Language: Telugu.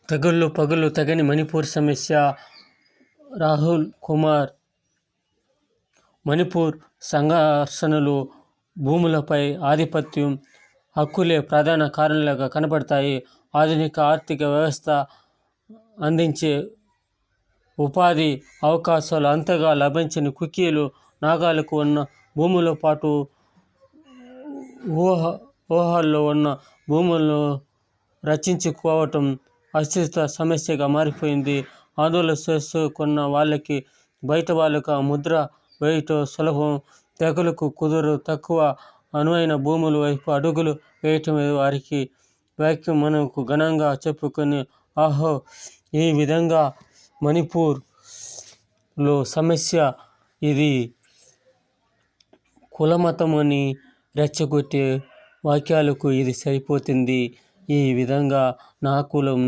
తెగుళ్ళు పగుళ్ళు తగని మణిపూర్ సమస్య. రాహుల్ కుమార్. మణిపూర్ సంఘర్షణలు భూములపై ఆధిపత్యం, హక్కులే ప్రధాన కారణాలుగా కనబడతాయి. ఆధునిక ఆర్థిక వ్యవస్థ అందించే ఉపాధి అవకాశాలు అంతగా లభించని కుకీలు, నాగాలకు ఉన్న భూములతో పాటు ఊహల్లో ఉన్న భూములను రక్షించుకోవటం అస్తిత్వ సమస్యగా మారిపోయింది. ఆందోళన చేసుకున్న వాళ్ళకి బయట వాళ్ళకు ఆ ముద్ర వేయటం సులభం. తెగలకు కుదురు తక్కువ. అనువైన భూముల వైపు అడుగులు వేయటమే వారికి వాక్యం మనకు ఘనంగా చెప్పుకుని ఆహో. ఈ విధంగా మణిపూర్లో సమస్య ఇది కులమతం అని రెచ్చగొట్టే వాక్యాలకు ఇది సరిపోతుంది. ఈ విధంగా నా కులం